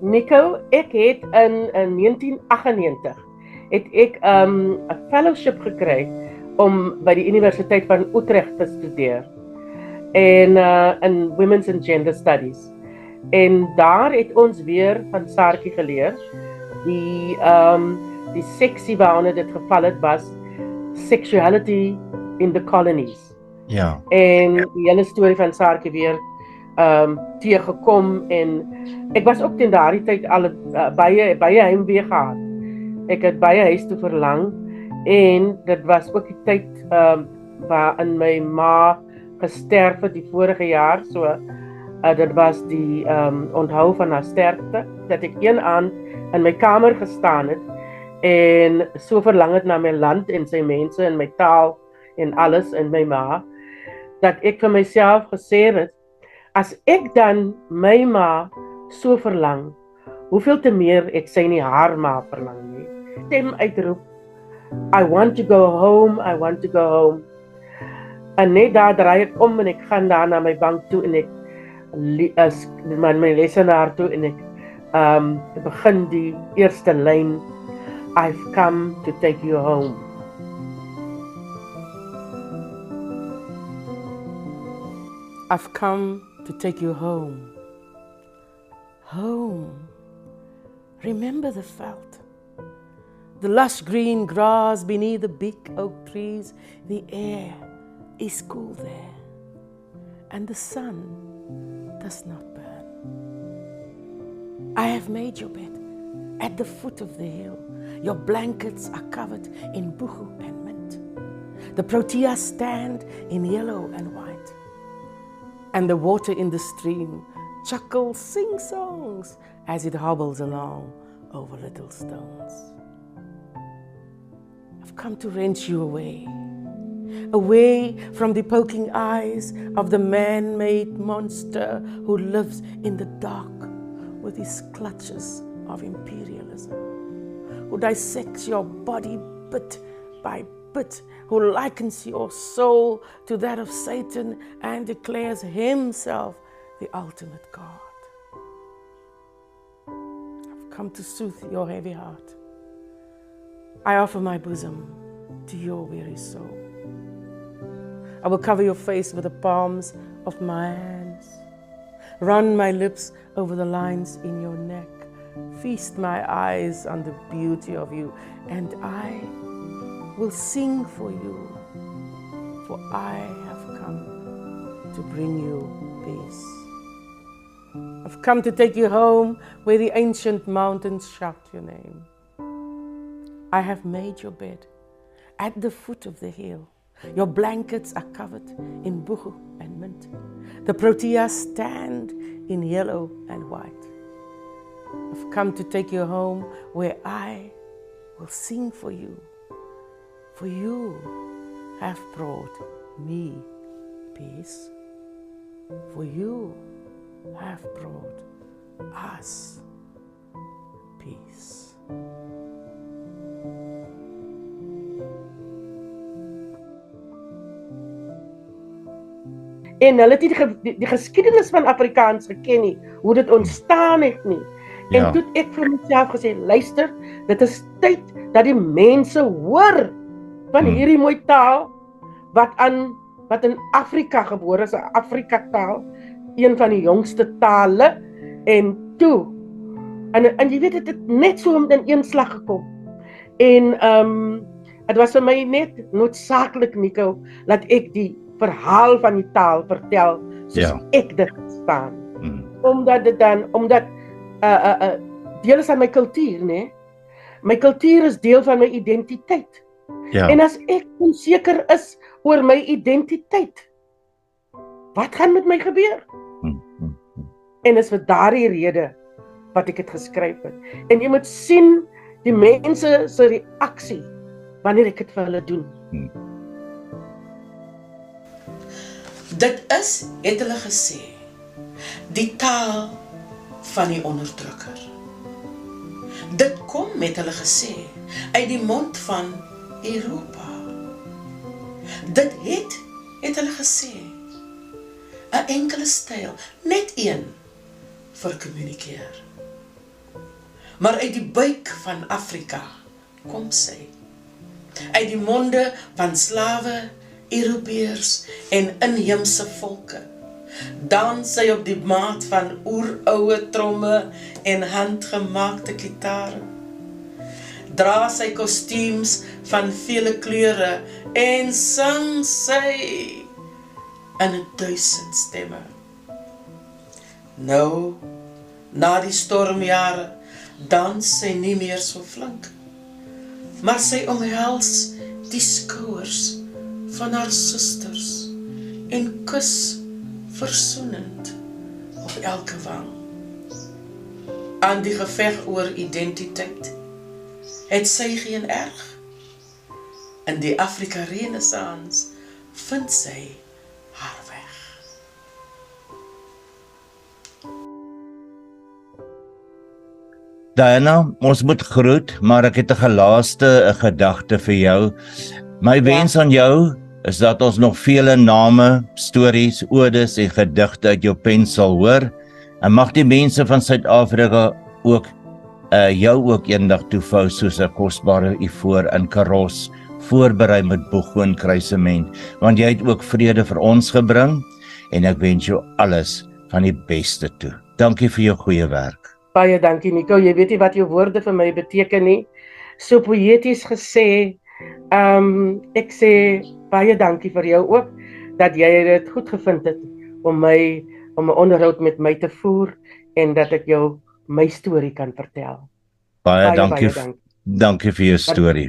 Nico, ek het in 1998 het ek 'n fellowship gekry om by die Universiteit van Utrecht te studeer en in Women's and Gender Studies. En daar het ons weer van Saartjie geleer. Die seksie waaronder dit geval het was Sexuality in the Colonies. Ja. En die hele storie van Saartjie weer teëgekom en ek was ook teen daardie tyd al baie heimwee gehad. Ek het baie huis toe verlang en dit was ook die tyd waarin my ma gesterf het die vorige jaar, so dit was die onthou van haar sterfte, dat ek een aand in my kamer gestaan het en so verlang het na my land en sy mense en my taal en alles en my ma, dat ek vir myself gesê het, as ek dan my ma so verlang, hoeveel te meer het sy nie haar ma verlang nie. Stem uitroep, I want to go home, I want to go home. En net daar draai ek om en ek gaan daar na my bank toe en ek my lesenaar toe en ek begin die eerste lyn, I've come to take you home. I've come to take you home. Home. Remember the veld. The lush green grass beneath the big oak trees. The air is cool there. And the sun does not burn. I have made your bed at the foot of the hill. Your blankets are covered in buchu and mint. The proteas stand in yellow and white. And the water in the stream chuckles, sing songs as it hobbles along over little stones. I've come to wrench you away, away from the poking eyes of the man-made monster who lives in the dark with his clutches of imperialism, who dissects your body bit by bit, who likens your soul to that of Satan and declares himself the ultimate God. I've come to soothe your heavy heart. I offer my bosom to your weary soul. I will cover your face with the palms of my hands, run my lips over the lines in your neck, feast my eyes on the beauty of you, and I will sing for you, for I have come to bring you peace. I've come to take you home where the ancient mountains shout your name. I have made your bed at the foot of the hill. Your blankets are covered in buchu and mint. The proteas stand in yellow and white. I've come to take you home where I will sing for you. For you have brought me peace. For you have brought us peace. En hulle het die geskiedenis van Afrikaans geken nie, hoe dit ontstaan het nie. En toe ek vir myself gesê, luister, dit is tyd dat die mense hoor van hierdie mooi taal wat in Afrika gebore is, 'n Afrika taal, een van die jongste tale, en toe en jy weet dit het net so in een slag gekom. En dit was vir my net noodsaaklik, Nico, dat ek die verhaal van die taal vertel soos ek dit verstaan. Omdat deel is aan my kultuur, né? My kultuur is deel van my identiteit. En as ek onseker is oor my identiteit, wat gaan met my gebeur? En is vir daardie rede wat ek het geskryf het. En jy moet sien die mense se reaksie wanneer ek dit vir hulle doen. Dit is, het hulle gesê, die taal van die onderdrukker. Dit kom, het hulle gesê, uit die mond van Europa. Dit het hulle gesê, 'n enkele styl, net een vir kommunikeer. maar uit die buik van Afrika kom sy. Uit die monde van slawe, Europeërs en inheemse volke. Dans sy op die maat van oeroue tromme en handgemaakte gitare. Dra sy kostuums van vele kleure en sing sy in 1000 stemme. Nou, na die stormjare, dans sy nie meer so flink, maar sy omhels die skouers van haar susters en kus versoenend op elke wang. Aan die geveg oor identiteit het sy geen erg. In die Afrika Renaissance vind sy haar weg. Diana, ons moet groet, maar ek het 'n laaste gedagte vir jou. My wens aan jou is dat ons nog vele name, stories, odes en gedigte uit jou pen sal hoor, en mag die mense van Suid-Afrika ook jou ook eendag toevou soos 'n kosbare ivoor in karos, voorberei met boegoon kruisement, want jy het ook vrede vir ons gebring, en ek wens jou alles van die beste toe. Dankie vir jou goeie werk. Baie dankie Nico, jy weet nie wat jou woorde vir my beteken nie. So poëties gesê, ek sê baie dankie vir jou ook, dat jy dit goed gevind het om 'n onderhoud met my te voer, en dat ek jou my storie kan vertel. Baie dankie vir jou storie.